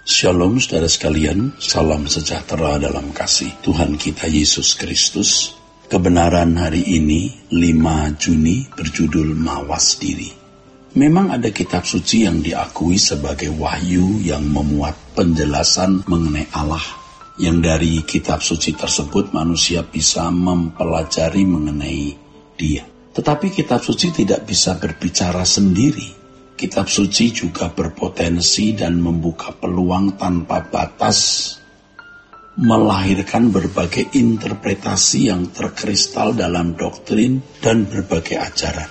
Shalom saudara sekalian, salam sejahtera dalam kasih Tuhan kita Yesus Kristus. Kebenaran hari ini 5 Juni berjudul Mawas Diri. Memang ada kitab suci yang diakui sebagai wahyu yang memuat penjelasan mengenai Allah, yang dari kitab suci tersebut manusia bisa mempelajari mengenai Dia. Tetapi kitab suci tidak bisa berbicara sendiri. Kitab suci juga berpotensi dan membuka peluang tanpa batas, melahirkan berbagai interpretasi yang terkristal dalam doktrin dan berbagai ajaran.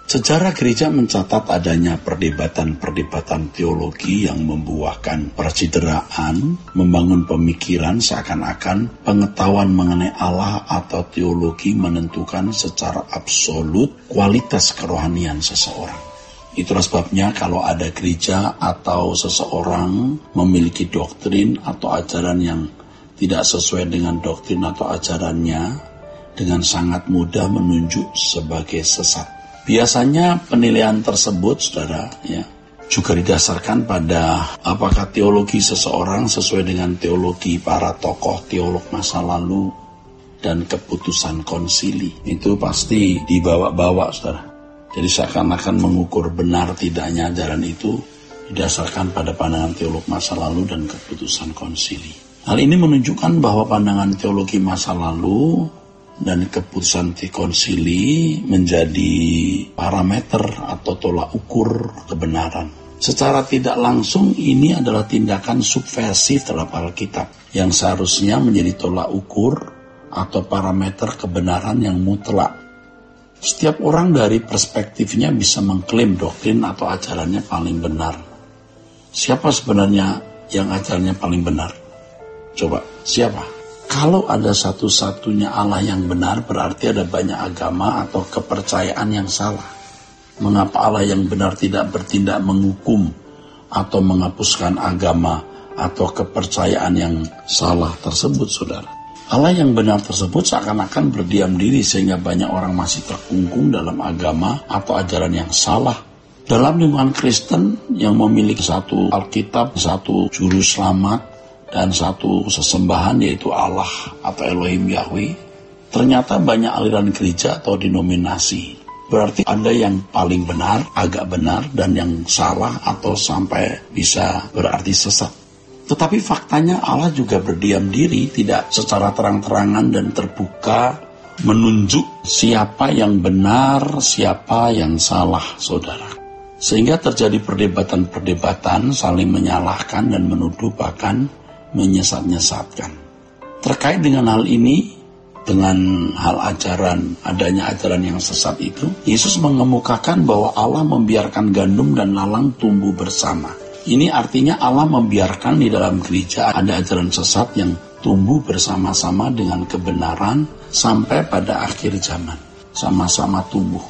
Sejarah gereja mencatat adanya perdebatan-perdebatan teologi yang membuahkan percideraan, membangun pemikiran seakan-akan pengetahuan mengenai Allah atau teologi menentukan secara absolut kualitas kerohanian seseorang. Itulah sebabnya kalau ada gereja atau seseorang memiliki doktrin atau ajaran yang tidak sesuai dengan doktrin atau ajarannya, dengan sangat mudah menunjuk sebagai sesat. Biasanya penilaian tersebut, saudara, juga didasarkan pada apakah teologi seseorang sesuai dengan teologi para tokoh teolog masa lalu dan keputusan konsili. Itu pasti dibawa-bawa, saudara. Jadi seakan-akan mengukur benar tidaknya ajaran itu didasarkan pada pandangan teolog masa lalu dan keputusan konsili. Hal ini menunjukkan bahwa pandangan teologi masa lalu dan keputusan konsili menjadi parameter atau tolak ukur kebenaran. Secara tidak langsung ini adalah tindakan subversif terhadap Alkitab yang seharusnya menjadi tolak ukur atau parameter kebenaran yang mutlak. Setiap orang dari perspektifnya bisa mengklaim doktrin atau ajarannya paling benar. Siapa sebenarnya yang ajarannya paling benar? Coba, siapa? Kalau ada satu-satunya Allah yang benar, berarti ada banyak agama atau kepercayaan yang salah. Mengapa Allah yang benar tidak bertindak menghukum atau menghapuskan agama atau kepercayaan yang salah tersebut, saudara? Allah yang benar tersebut seakan-akan berdiam diri sehingga banyak orang masih terkungkung dalam agama atau ajaran yang salah. Dalam lingkungan Kristen yang memiliki satu Alkitab, satu juru selamat, dan satu sesembahan yaitu Allah atau Elohim Yahweh, ternyata banyak aliran gereja atau denominasi. Berarti ada yang paling benar, agak benar, dan yang salah atau sampai bisa berarti sesat. Tetapi faktanya Allah juga berdiam diri, tidak secara terang-terangan dan terbuka menunjuk siapa yang benar, siapa yang salah, saudara. Sehingga terjadi perdebatan-perdebatan, saling menyalahkan dan menuduh, bahkan menyesat-nyesatkan. Terkait dengan hal ini, dengan hal ajaran, adanya ajaran yang sesat itu, Yesus mengemukakan bahwa Allah membiarkan gandum dan lalang tumbuh bersama. Ini artinya Allah membiarkan di dalam gereja ada ajaran sesat yang tumbuh bersama-sama dengan kebenaran sampai pada akhir zaman. Sama-sama tumbuh.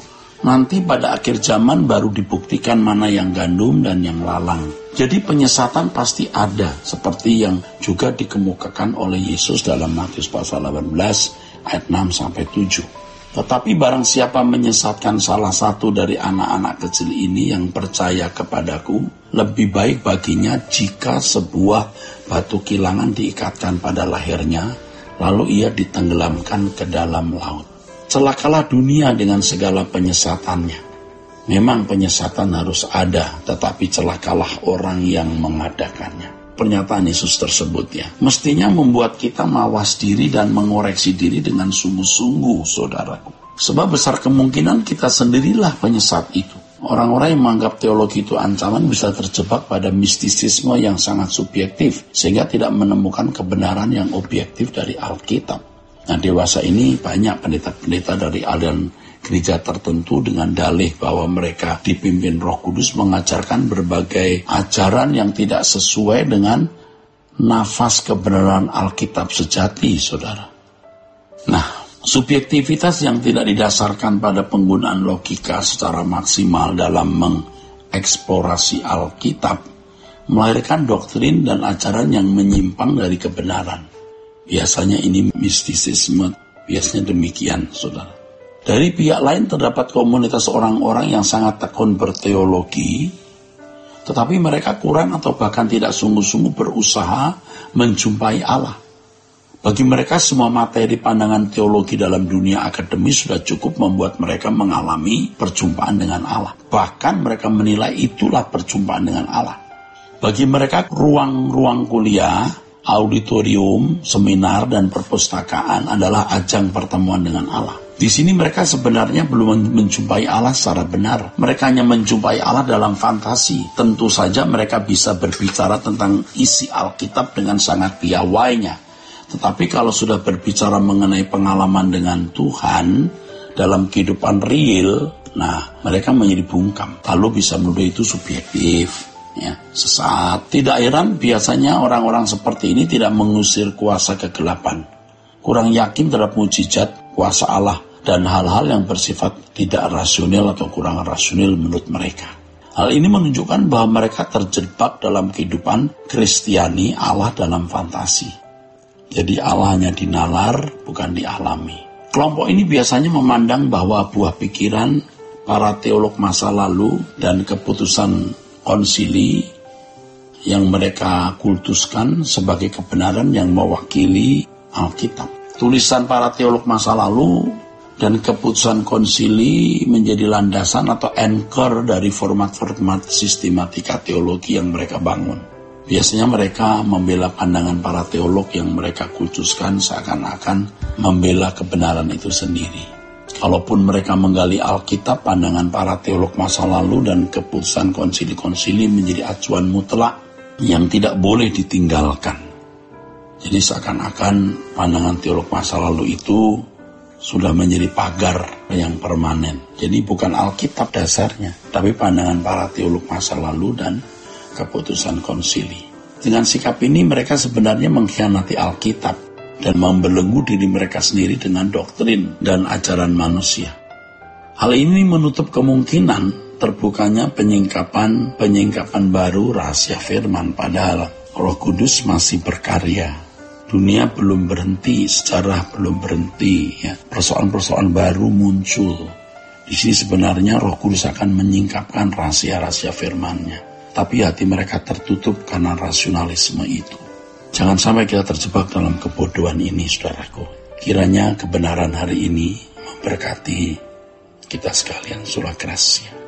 Nanti pada akhir zaman baru dibuktikan mana yang gandum dan yang lalang. Jadi penyesatan pasti ada, seperti yang juga dikemukakan oleh Yesus dalam Matius pasal 18 ayat 6-7. Tetapi barang siapa menyesatkan salah satu dari anak-anak kecil ini yang percaya kepadaku, lebih baik baginya jika sebuah batu kilangan diikatkan pada lehernya, lalu ia ditenggelamkan ke dalam laut. Celakalah dunia dengan segala penyesatannya. Memang penyesatan harus ada, tetapi celakalah orang yang mengadakannya. Pernyataan Yesus tersebut mestinya membuat kita mawas diri dan mengoreksi diri dengan sungguh-sungguh, saudaraku. Sebab besar kemungkinan kita sendirilah penyesat itu. Orang-orang yang menganggap teologi itu ancaman bisa terjebak pada mistisisme yang sangat subjektif, sehingga tidak menemukan kebenaran yang objektif dari Alkitab. Nah, dewasa ini banyak pendeta-pendeta dari aliran gereja tertentu dengan dalih bahwa mereka dipimpin Roh Kudus mengajarkan berbagai ajaran yang tidak sesuai dengan nafas kebenaran Alkitab sejati, saudara. Nah, subjektivitas yang tidak didasarkan pada penggunaan logika secara maksimal dalam mengeksplorasi Alkitab melahirkan doktrin dan ajaran yang menyimpang dari kebenaran. Biasanya ini mistisisme, biasanya demikian, saudara. Dari pihak lain terdapat komunitas orang-orang yang sangat tekun berteologi, tetapi mereka kurang atau bahkan tidak sungguh-sungguh berusaha menjumpai Allah. Bagi mereka semua materi pandangan teologi dalam dunia akademis sudah cukup membuat mereka mengalami perjumpaan dengan Allah. Bahkan mereka menilai itulah perjumpaan dengan Allah. Bagi mereka ruang-ruang kuliah, auditorium, seminar, dan perpustakaan adalah ajang pertemuan dengan Allah. Di sini mereka sebenarnya belum menjumpai Allah secara benar. Mereka hanya menjumpai Allah dalam fantasi. Tentu saja mereka bisa berbicara tentang isi Alkitab dengan sangat piawainya. Tetapi kalau sudah berbicara mengenai pengalaman dengan Tuhan dalam kehidupan real, nah mereka menjadi bungkam. Lalu bisa menuduh itu subjektif, ya, sesat. Tidak heran biasanya orang-orang seperti ini tidak mengusir kuasa kegelapan, kurang yakin terhadap mujizat kuasa Allah, dan hal-hal yang bersifat tidak rasional atau kurang rasional menurut mereka. Hal ini menunjukkan bahwa mereka terjebak dalam kehidupan Kristiani Allah dalam fantasi. Jadi Allah hanya dinalar, bukan dialami. Kelompok ini biasanya memandang bahwa buah pikiran para teolog masa lalu dan keputusan konsili yang mereka kultuskan sebagai kebenaran yang mewakili Alkitab. Tulisan para teolog masa lalu dan keputusan konsili menjadi landasan atau anchor dari format-format sistematika teologi yang mereka bangun. Biasanya mereka membela pandangan para teolog yang mereka kultuskan seakan-akan membela kebenaran itu sendiri. Kalaupun mereka menggali Alkitab, pandangan para teolog masa lalu dan keputusan konsili-konsili menjadi acuan mutlak yang tidak boleh ditinggalkan. Jadi seakan-akan pandangan teolog masa lalu itu sudah menjadi pagar yang permanen. Jadi bukan Alkitab dasarnya, tapi pandangan para teolog masa lalu dan keputusan konsili. Dengan sikap ini mereka sebenarnya mengkhianati Alkitab dan membelenggu diri mereka sendiri dengan doktrin dan ajaran manusia. Hal ini menutup kemungkinan terbukanya penyingkapan baru rahasia firman, padahal Roh Kudus masih berkarya. Dunia belum berhenti, sejarah belum berhenti, ya. Persoalan-persoalan baru muncul. Di sini sebenarnya Roh Kudus akan menyingkapkan rahasia-rahasia firman-Nya. Tapi hati mereka tertutup karena rasionalisme itu. Jangan sampai kita terjebak dalam kebodohan ini, saudaraku. Kiranya kebenaran hari ini memberkati kita sekalian. Sola Gracia.